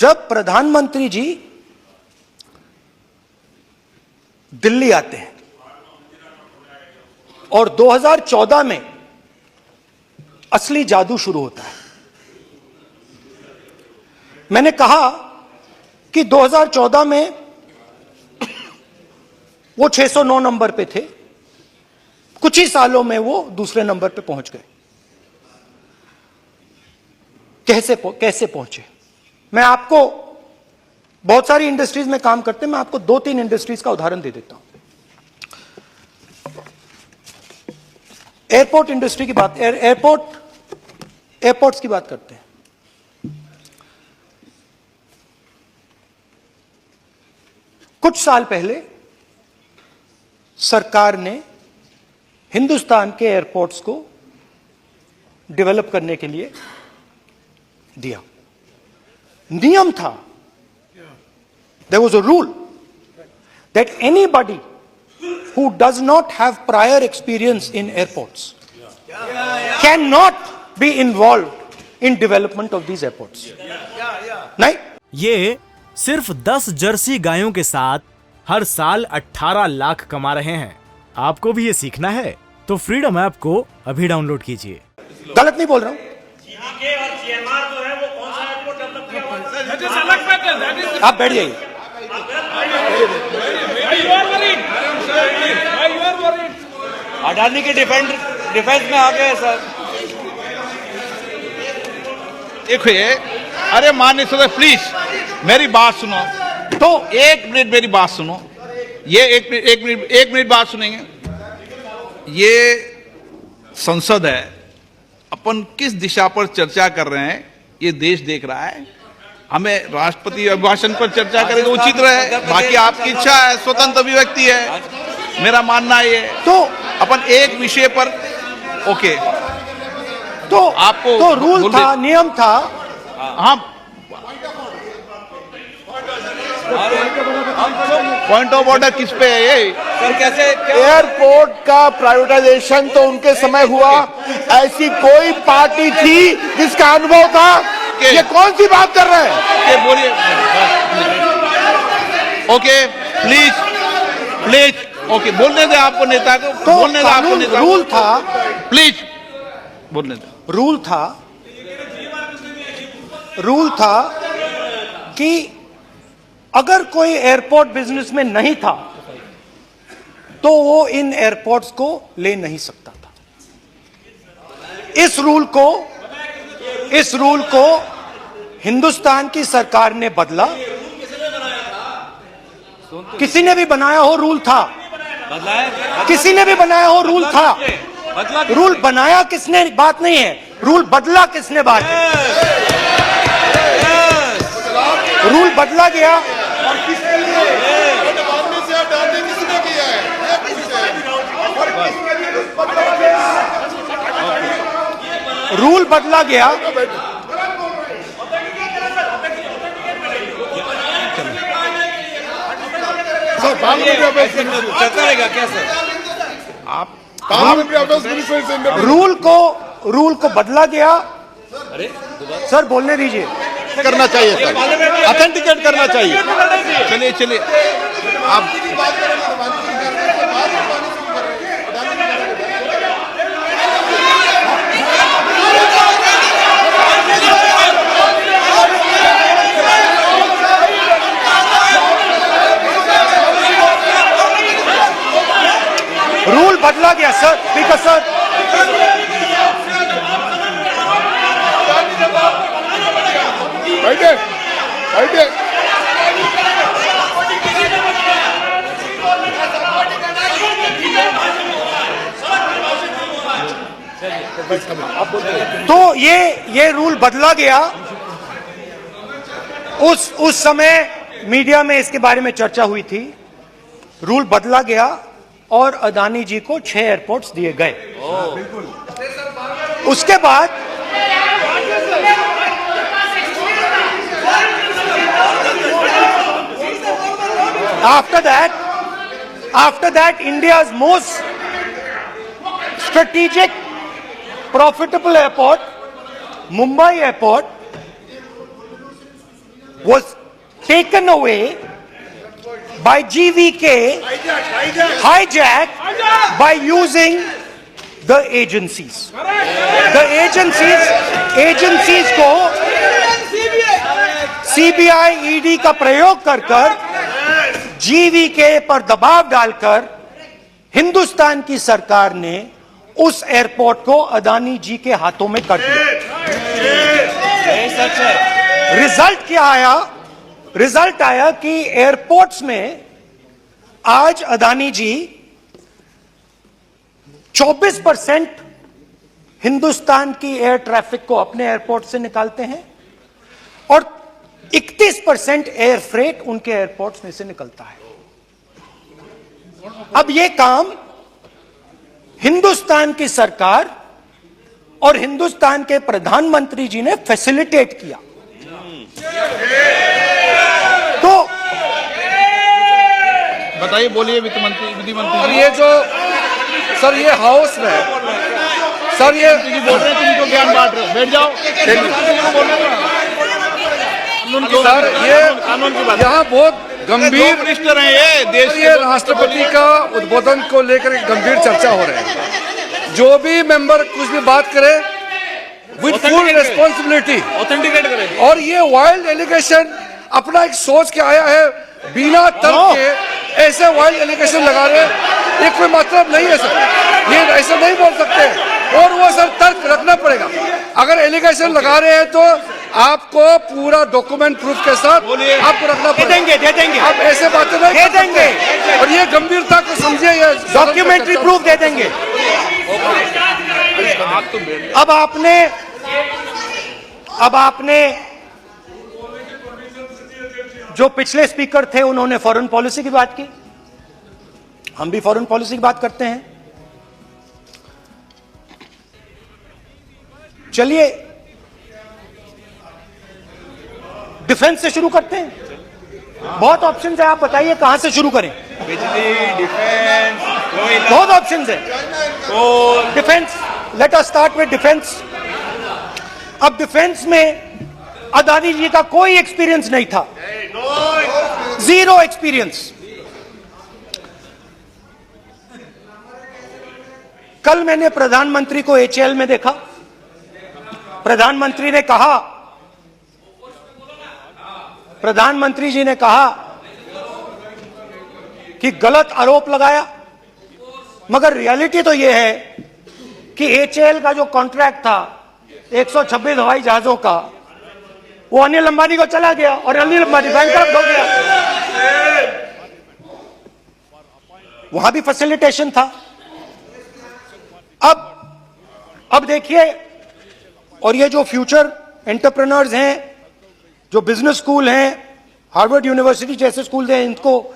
जब प्रधानमंत्री जी दिल्ली आते हैं और 2014 में असली जादू शुरू होता है। मैंने कहा कि 2014 में वो 609 नंबर पे थे, कुछ ही सालों में वो दूसरे नंबर पे पहुंच गए। कैसे पहुंचे? मैं आपको, बहुत सारी इंडस्ट्रीज में काम करते हैं, मैं आपको 2-3 इंडस्ट्रीज का उदाहरण दे देता हूं। एयरपोर्ट इंडस्ट्री की बात, एयरपोर्ट्स की बात करते हैं। कुछ साल पहले सरकार ने हिंदुस्तान के एयरपोर्ट्स को डेवलप करने के लिए दिया। नियम था, there was a rule that anybody who does not have prior experience in airports cannot be involved in development of these airports. नहीं? ये सिर्फ 10 जर्सी गायों के साथ हर साल 18 लाख कमा रहे हैं। आपको भी ये सीखना है तो फ्रीडम ऐप को अभी डाउनलोड कीजिए। गलत नहीं बोल रहा हूं। आप बैठ जाइए। अडानी के डिफेंस में आ गए सर। देखो ये, अरे माननीय सदस्य प्लीज मेरी बात सुनो। तो 1 मिनट मेरी बात सुनो। ये 1 मिनट बात सुनेंगे। ये संसद है, अपन किस दिशा पर चर्चा कर रहे हैं ये देश देख रहा है। हमें राष्ट्रपति अभिभाषण पर चर्चा करें तो उचित रहे, बाकी आपकी इच्छा है, स्वतंत्र अभिव्यक्ति है। मेरा मानना ये तो अपन एक विषय पर ओके, तो आपको तो रूल था, नियम था। हाँ, पॉइंट ऑफ ऑर्डर किस पे है ये? सर कैसे एयरपोर्ट का प्राइवेटाइजेशन तो उनके समय हुआ, ऐसी कोई पार्टी थी जिसका अनुभव था? ये कौन सी बात कर रहे हैं? बोलिए। ओके प्लीज ओके, बोलने दे आपको नेता को, तो बोलने दे आपको नेता को। रूल था, प्लीज बोलने दे। रूल था कि अगर कोई एयरपोर्ट बिजनेस में नहीं था तो वो इन एयरपोर्ट्स को ले नहीं सकता था। इस रूल को हिंदुस्तान की सरकार ने बदला। किसी ने भी बनाया हो, रूल था। किसी ने भी बनाया हो, रूल था। रूल बनाया किसने बात नहीं है, रूल बदला किसने बात है। रूल बदला गया और किसके लिए? किसने किया है? रूल बदला गया। चलता रहेगा क्या सर? आप रूल को बदला गया। सर बोलने दीजिए। करना चाहिए सर, ऑथेंटिकेट करना चाहिए। चलिए आप रूल बदला गया सर, स्पीकर सर। बैठे। तो ये रूल बदला गया। उस समय मीडिया में इसके बारे में चर्चा हुई थी। रूल बदला गया और अदानी जी को 6 एयरपोर्ट्स दिए गए। उसके बाद after that India's most strategic profitable airport, Mumbai airport, was taken away by GVK, hijacked by using the agencies. The agencies को CBI, ED का प्रयोग कर GVK पर दबाव डालकर हिंदुस्तान की सरकार ने उस एयरपोर्ट को अदानी जी के हाथों में कर दिया। सच है। रिजल्ट क्या आया? रिजल्ट आया कि एयरपोर्ट्स में आज अदानी जी 24% हिंदुस्तान की एयर ट्रैफिक को अपने एयरपोर्ट से निकालते हैं और 31% एयर फ्रेट उनके एयरपोर्ट्स में से निकलता है। अब यह काम हिंदुस्तान की सरकार और हिंदुस्तान के प्रधानमंत्री जी ने फैसिलिटेट किया। तो बताइए, बोलिए वित्त मंत्री, विधि मंत्री। और ये जो सर ये हाउस में सर ये बोल रहे हैं, तुम तो ज्ञान बांट रहे हो, बैठ जाओ। सर ये यहाँ बहुत गंभीर मिनिस्टर हैं ये देश के। ये राष्ट्रपति का उद्बोधन को लेकर एक गंभीर चर्चा हो रही है। जो भी मेंबर कुछ भी बात करे विद फुल रिस्पॉन्सिबिलिटी ऑथेंटिकेट करें। और ये वाइल्ड एलिगेशन अपना एक सोच के आया है, बिना तर्क के ऐसे वाइल्ड एलिगेशन लगा रहे, ये कोई मतलब नहीं है सर, ये ऐसा नहीं बोल सकते। और वो सर तर्क रखना पड़ेगा। अगर एलिगेशन लगा रहे हैं तो आपको पूरा डॉक्यूमेंट प्रूफ के साथ आपको रखना पड़ेगा। दे देंगे आप ऐसे बातें नहीं दे देंगे और ये गंभीरता को समझिए, ये डॉक्यूमेंट्री प्रूफ दे देंगे। अब आपने जो पिछले स्पीकर थे उन्होंने फॉरेन पॉलिसी की बात की, हम भी फॉरेन पॉलिसी की बात करते हैं। चलिए डिफेंस से शुरू करते हैं। बहुत ऑप्शंस है, आप बताइए कहां से शुरू करें। बिजली, डिफेंस, कोयला, बहुत ऑप्शंस है। Defence, let us start with defence. अब डिफेंस में अदानी जी का कोई एक्सपीरियंस नहीं था, जीरो एक्सपीरियंस। कल मैंने प्रधानमंत्री को HAL में देखा। प्रधानमंत्री जी ने कहा कि गलत आरोप लगाया, मगर रियलिटी तो यह है कि HAL का जो कॉन्ट्रैक्ट था 126 हवाई जहाजों का, वो अनिल अंबानी को चला गया और अनिल अंबानी बैंकरप्ट हो गया। वहां भी फैसिलिटेशन था। अब देखिए, और ये जो फ्यूचर एंटरप्रेन्योर्स हैं, जो बिजनेस स्कूल हैं, हार्वर्ड यूनिवर्सिटी जैसे स्कूल हैं, इनको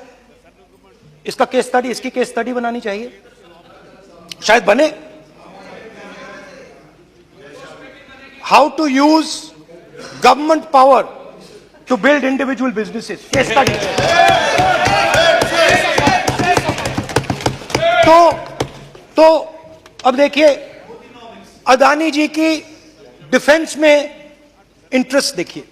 इसकी केस स्टडी बनानी चाहिए, शायद बने। How to use government power to build individual businesses, case study. तो अब देखिए, अदानी जी की डिफेंस में इंटरेस्ट देखिए।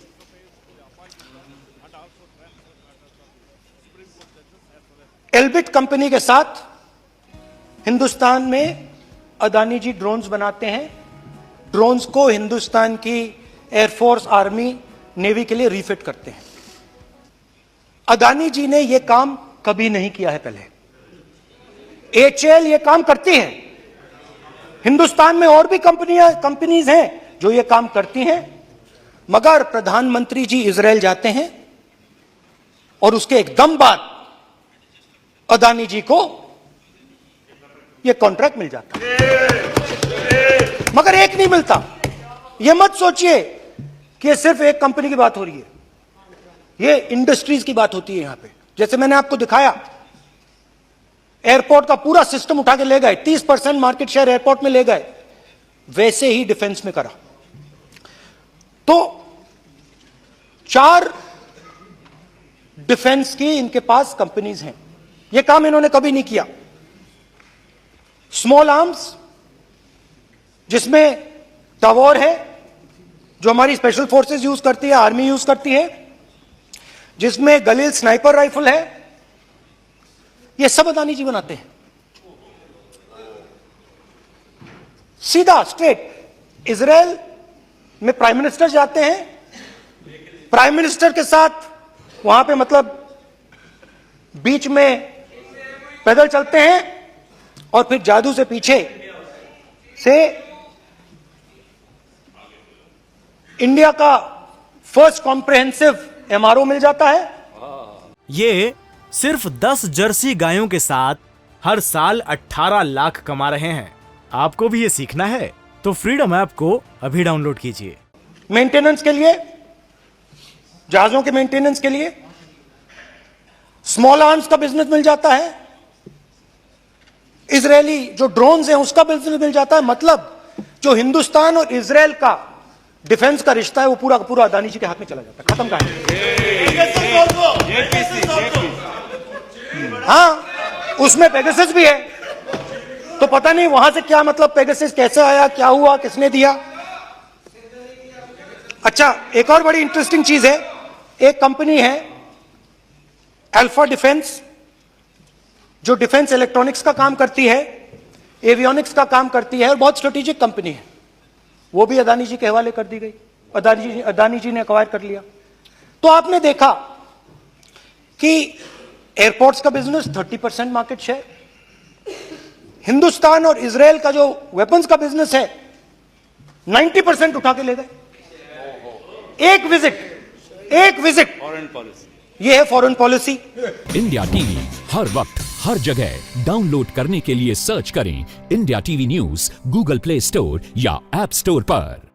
एल्बिट कंपनी के साथ हिंदुस्तान में अदानी जी ड्रोन्स बनाते हैं। ड्रोन्स को हिंदुस्तान की एयरफोर्स, आर्मी, नेवी के लिए रीफिट करते हैं। अदानी जी ने यह काम कभी नहीं किया है पहले। HAL यह काम करती है। हिंदुस्तान में और भी कंपनीज हैं जो ये काम करती हैं, मगर प्रधानमंत्री जी इजराइल जाते हैं और उसके एकदम बाद अदानी जी को ये कॉन्ट्रैक्ट मिल जाता है, मगर एक नहीं मिलता। ये मत सोचिए कि ये सिर्फ एक कंपनी की बात हो रही है, ये इंडस्ट्रीज की बात होती है यहां पे। जैसे मैंने आपको दिखाया, एयरपोर्ट का पूरा सिस्टम उठा के ले गए, 30% मार्केट शेयर एयरपोर्ट में ले गए, वैसे ही डिफेंस में करा। तो 4 डिफेंस की इनके पास कंपनीज हैं। यह काम इन्होंने कभी नहीं किया। स्मॉल आर्म्स, जिसमें टवॉर है जो हमारी स्पेशल फोर्सेस यूज करती है, आर्मी यूज करती है, जिसमें गलील स्नाइपर राइफल है, ये सब अदानी जी बनाते हैं। सीधा स्ट्रेट इजराइल में प्राइम मिनिस्टर जाते हैं, प्राइम मिनिस्टर के साथ वहां पे मतलब बीच में पैदल चलते हैं और फिर जादू से पीछे से इंडिया का फर्स्ट कॉम्प्रिहेंसिव एमआरओ मिल जाता है। ये सिर्फ 10 जर्सी गायों के साथ हर साल 18 लाख कमा रहे हैं। आपको भी ये सीखना है तो फ्रीडम ऐप को अभी डाउनलोड कीजिए। मेंटेनेंस के लिए, जहाजों के मेंटेनेंस के लिए स्मॉल आर्म्स का बिजनेस मिल जाता है, इजरायली जो ड्रोन्स हैं उसका बिजनेस मिल जाता है। मतलब जो हिंदुस्तान और इजराइल का डिफेंस का रिश्ता है वो पूरा का पूरा अदानी जी के हाथ में चला जाता है, खत्म कहानी। हाँ, उसमें पेगासस भी है, तो पता नहीं वहां से क्या मतलब पेगासस कैसे आया, क्या हुआ, किसने दिया। अच्छा, एक और बड़ी इंटरेस्टिंग चीज है, एक कंपनी है अल्फा डिफेंस, जो डिफेंस इलेक्ट्रॉनिक्स का काम करती है, एवियोनिक्स का काम करती है और बहुत स्ट्रेटेजिक कंपनी है, वो भी अदानी जी के हवाले कर दी गई, अदानी जी ने एक्वायर कर लिया। तो आपने देखा कि एयरपोर्ट्स का बिजनेस 30% मार्केट शेयर, हिंदुस्तान और इजराइल का जो वेपन्स का बिजनेस है 90% उठा के ले गए। एक विजिट फॉरेन पॉलिसी, ये है फॉरेन पॉलिसी। इंडिया टीवी हर वक्त हर जगह डाउनलोड करने के लिए सर्च करें India TV news Google play store या ऐप स्टोर पर।